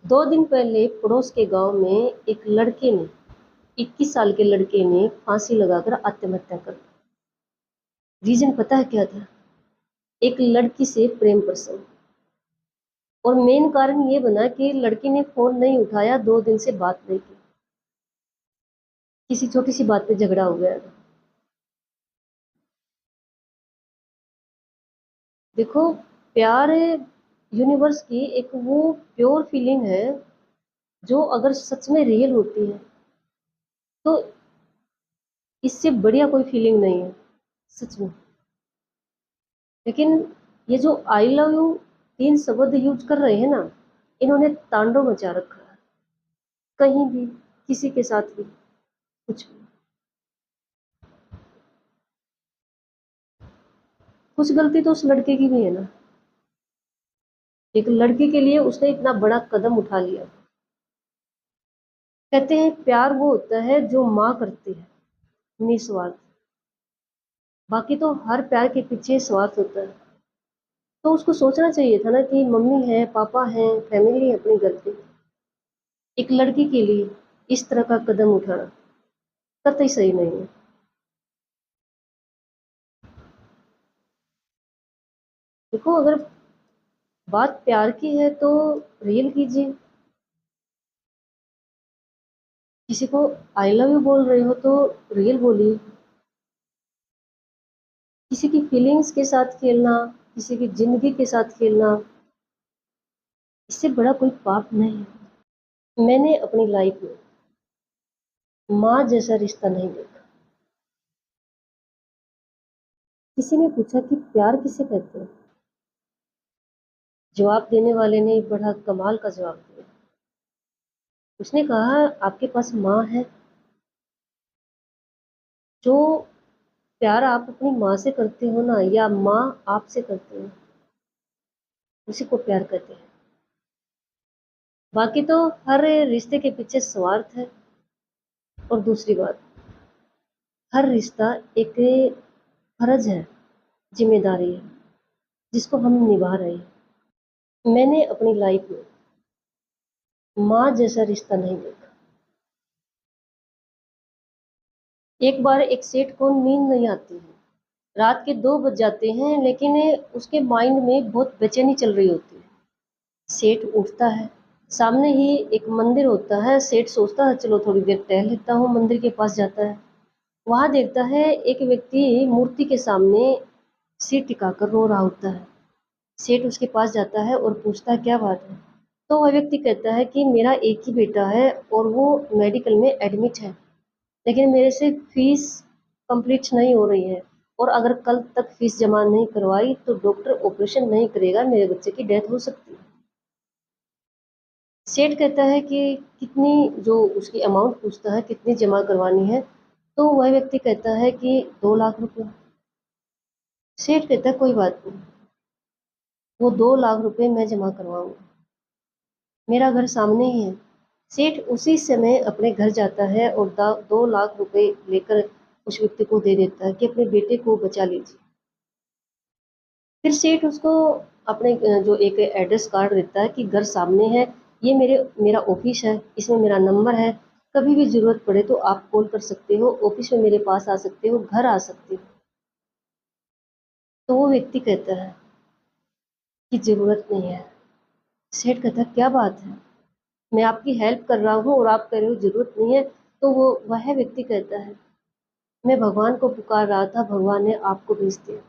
2 दिन पहले पड़ोस के गांव में एक लड़के ने 21 साल के लड़के ने फांसी लगाकर आत्महत्या कर ली। रीजन पता है क्या था? एक लड़की से प्रेम प्रसंग। और मेन कारण ये बना कि लड़की ने फोन नहीं उठाया, 2 दिन से बात नहीं की, किसी छोटी सी बात पे झगड़ा हो गया। देखो, प्यार यूनिवर्स की एक वो प्योर फीलिंग है जो अगर सच में रियल होती है तो इससे बढ़िया कोई फीलिंग नहीं है सच में। लेकिन ये जो आई लव यू 3 शब्द यूज कर रहे हैं ना, इन्होंने तांडव मचा रखा है। कहीं भी, किसी के साथ भी, कुछ भी। कुछ गलती तो उस लड़के की भी है ना। एक लड़की के लिए उसने इतना बड़ा कदम उठा लिया। कहते हैं प्यार वो होता है जो माँ करती है निस्वार्थ। बाकी तो हर प्यार के पीछे स्वार्थ होता है। तो उसको सोचना चाहिए था ना कि मम्मी है, पापा है, फैमिली है अपने घर पे। एक लड़की के लिए इस तरह का कदम उठाना कतई सही नहीं है। देखो, अगर बात प्यार की है तो रियल कीजिए। किसी को आई लव यू बोल रहे हो तो रियल बोलिए। किसी की फीलिंग्स के साथ खेलना, किसी की जिंदगी के साथ खेलना, इससे बड़ा कोई पाप नहीं है। मैंने अपनी लाइफ में माँ जैसा रिश्ता नहीं देखा। किसी ने पूछा कि प्यार किसे कहते हैं? जवाब देने वाले ने बड़ा कमाल का जवाब दिया। उसने कहा, आपके पास माँ है। जो प्यार आप अपनी माँ से करते हो ना, या माँ आपसे करते हो, उसी को प्यार कहते हैं। बाकी तो हर रिश्ते के पीछे स्वार्थ है। और दूसरी बात, हर रिश्ता एक फर्ज है, जिम्मेदारी है, जिसको हम निभा रहे हैं। मैंने अपनी लाइफ में माँ जैसा रिश्ता नहीं देखा। एक बार एक सेठ को नींद नहीं आती है। रात के 2 बज जाते हैं, लेकिन उसके माइंड में बहुत बेचैनी चल रही होती है। सेठ उठता है। सामने ही एक मंदिर होता है। सेठ सोचता है चलो थोड़ी देर टहल लेता हूँ। मंदिर के पास जाता है। वहां देखता है एक व्यक्ति मूर्ति के सामने सिर टिकाकर रो रहा होता है। सेठ उसके पास जाता है और पूछता है क्या बात है। तो वह व्यक्ति कहता है कि मेरा एक ही बेटा है और वो मेडिकल में एडमिट है, लेकिन मेरे से फीस कंप्लीट नहीं हो रही है, और अगर कल तक फीस जमा नहीं करवाई तो डॉक्टर ऑपरेशन नहीं करेगा, मेरे बच्चे की डेथ हो सकती है। सेठ कहता है कि कितनी, जो उसकी अमाउंट पूछता है कितनी जमा करवानी है, तो वह व्यक्ति कहता है कि 2 लाख रुपए। सेठ कहता है कोई बात नहीं, वो 2 लाख रुपए मैं जमा करवाऊंगा, मेरा घर सामने ही है। सेठ उसी समय अपने घर जाता है और 2 लाख रुपए लेकर उस व्यक्ति को दे देता है कि अपने बेटे को बचा लीजिए। फिर सेठ उसको अपने जो एक एड्रेस कार्ड देता है कि घर सामने है, ये मेरा ऑफिस है, इसमें मेरा नंबर है, कभी भी ज़रूरत पड़े तो आप कॉल कर सकते हो, ऑफिस में मेरे पास आ सकते हो, घर आ सकते हो। तो वो व्यक्ति कहता है कि ज़रूरत नहीं है। सेठ कहता है क्या बात है, मैं आपकी हेल्प कर रहा हूँ और आप कह रहे हो ज़रूरत नहीं है। तो वो वह व्यक्ति कहता है मैं भगवान को पुकार रहा था, भगवान ने आपको भेज दिया।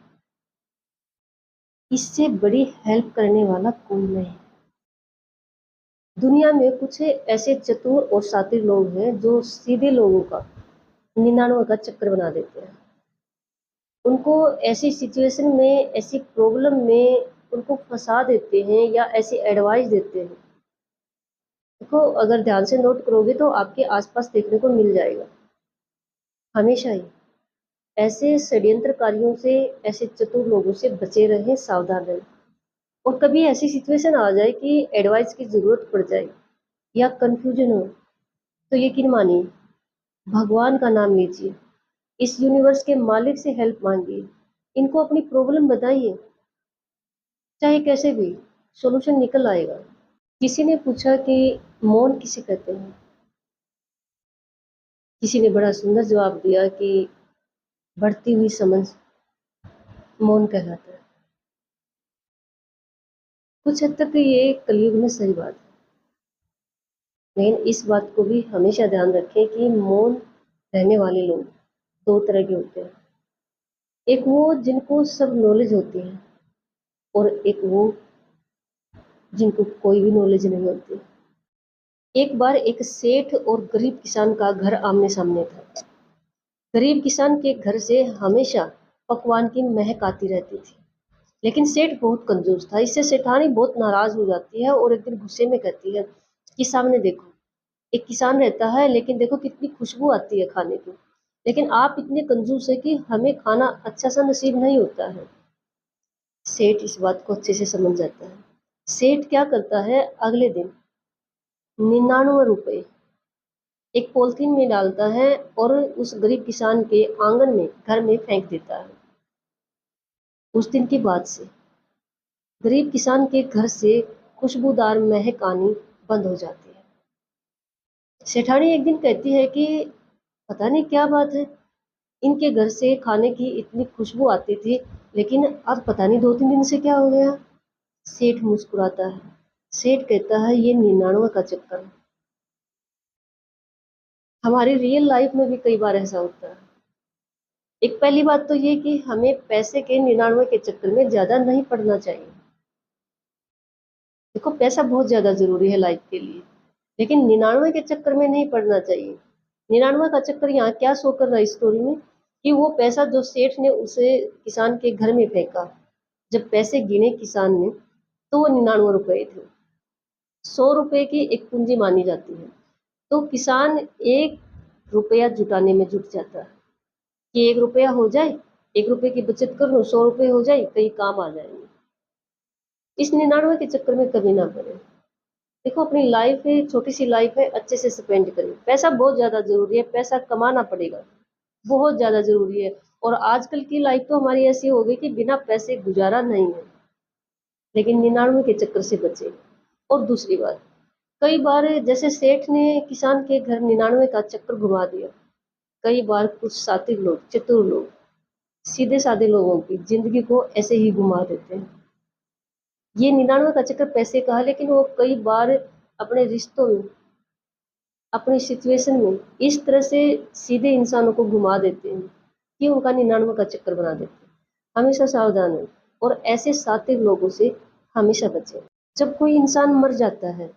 इससे बड़ी हेल्प करने वाला कोई नहीं। दुनिया में कुछ ऐसे चतुर और शातिर लोग हैं जो सीधे लोगों का 99 का चक्कर बना देते हैं। उनको ऐसी सिचुएशन में, ऐसी प्रॉब्लम में उनको फंसा देते हैं या ऐसी एडवाइस देते हैं। देखो, अगर ध्यान से नोट करोगे तो आपके आसपास देखने को मिल जाएगा हमेशा ही। ऐसे षड्यंत्रकारियों से, ऐसे चतुर लोगों से बचे रहें, सावधान रहें। और कभी ऐसी सिचुएशन आ जाए कि एडवाइस की ज़रूरत पड़ जाए या कन्फ्यूजन हो, तो यकीन मानिए, भगवान का नाम लीजिए, इस यूनिवर्स के मालिक से हेल्प मांगिए, इनको अपनी प्रॉब्लम बताइए, चाहे कैसे भी सॉल्यूशन निकल आएगा। किसी ने पूछा कि मौन किसे कहते हैं। किसी ने बड़ा सुंदर जवाब दिया कि बढ़ती हुई समझ मौन कहलाता है। कुछ हद तक ये कलयुग में सही बात है, लेकिन इस बात को भी हमेशा ध्यान रखें कि मौन रहने वाले लोग दो तरह के होते हैं। एक वो जिनको सब नॉलेज होती है, और एक वो जिनको कोई भी नॉलेज नहीं होती। एक बार एक सेठ और गरीब किसान का घर आमने सामने था। गरीब किसान के घर से हमेशा पकवान की महक आती रहती थी, लेकिन सेठ बहुत कंजूस था। इससे सेठानी बहुत नाराज हो जाती है और एक दिन गुस्से में कहती है कि सामने देखो, एक किसान रहता है, लेकिन देखो कितनी खुशबू आती है खाने की, लेकिन आप इतने कंजूस है कि हमें खाना अच्छा सा नसीब नहीं होता है। सेठ इस बात को अच्छे से समझ जाता है। सेठ क्या करता है, अगले दिन 99 रुपए एक पॉलिथीन में डालता है और उस गरीब किसान के आंगन में घर में फेंक देता है। उस दिन के बाद से गरीब किसान के घर से खुशबूदार महक आनी बंद हो जाती है। सेठानी एक दिन कहती है कि पता नहीं क्या बात है, इनके घर से खाने की इतनी खुशबू आती थी, लेकिन अब पता नहीं 2-3 दिन से क्या हो गया। सेठ मुस्कुराता है। सेठ कहता है ये 99 का चक्कर है। हमारी रियल लाइफ में भी कई बार ऐसा होता है। एक पहली बात तो ये कि हमें पैसे के 99 के चक्कर में ज्यादा नहीं पड़ना चाहिए। देखो, पैसा बहुत ज्यादा जरूरी है लाइफ के लिए, लेकिन 99 के चक्कर में नहीं पड़ना चाहिए। 99 का चक्कर यहाँ क्या शो कर रहा है इस स्टोरी में, कि वो पैसा जो सेठ ने उसे किसान के घर में फेंका, जब पैसे गिने किसान ने तो वो 99 रुपए थे। 100 रुपए की एक पूंजी मानी जाती है, तो किसान 1 रुपया जुटाने में जुट जाता है कि 1 रुपया हो जाए, 1 रुपए की बचत कर लो, 100 रुपए हो जाए, कहीं काम आ जाएंगे। इस 99 के चक्कर में कभी ना पड़े। देखो, अपनी लाइफ है, छोटी सी लाइफ है, अच्छे से स्पेंड करें। पैसा बहुत ज्यादा जरूरी है, पैसा कमाना पड़ेगा, बहुत ज्यादा जरूरी है। और आजकल की लाइफ तो हमारी ऐसी हो गई कि बिना पैसे गुजारा नहीं है, लेकिन 99 के चक्कर से बचे। और दूसरी बात, कई बार जैसे सेठ ने किसान के घर 99 का चक्कर घुमा दिया, कई बार कुछ सात्विक लोग, चतुर लोग, सीधे साधे लोगों की जिंदगी को ऐसे ही घुमा देते हैं। ये 99 का चक्कर पैसे का है, लेकिन वो कई बार अपने रिश्तों में, अपनी सिचुएशन में इस तरह से सीधे इंसानों को घुमा देते हैं कि उनका 99 का चक्कर बना देते हैं। हमेशा सावधान है और ऐसे सात्विक लोगों से हमेशा बचें। जब कोई इंसान मर जाता है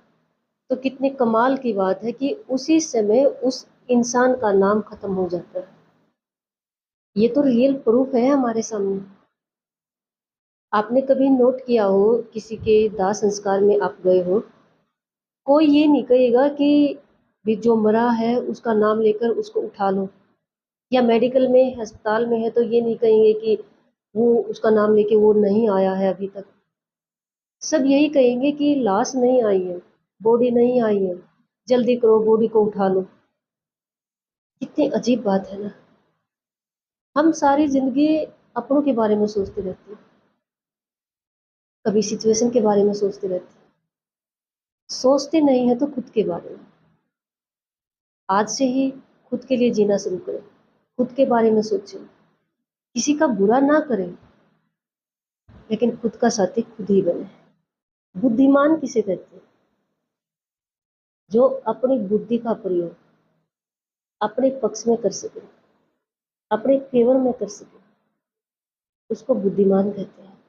तो कितनी कमाल की बात है कि उसी समय उस इंसान का नाम खत्म हो जाता है। ये तो रियल प्रूफ है हमारे सामने। आपने कभी नोट किया हो, किसी के दाह संस्कार में आप गए हो, कोई ये नहीं कहेगा कि भी जो मरा है उसका नाम लेकर उसको उठा लो, या मेडिकल में अस्पताल में है तो ये नहीं कहेंगे कि वो उसका नाम लेके वो नहीं आया है अभी तक। सब यही कहेंगे कि लाश नहीं आई है, बॉडी नहीं आई है, जल्दी करो बॉडी को उठा लो। कितनी अजीब बात है ना। हम सारी जिंदगी अपनों के बारे में सोचते रहते हैं, कभी सिचुएशन के बारे में सोचते रहते हैं, सोचते नहीं है तो खुद के बारे में। आज से ही खुद के लिए जीना शुरू करें, खुद के बारे में सोचें, किसी का बुरा ना करें, लेकिन खुद का साथी खुद ही बने। बुद्धिमान किसे कहते हैं? जो अपनी बुद्धि का प्रयोग अपने पक्ष में कर सके, अपने फेवर में कर सके, उसको बुद्धिमान कहते हैं।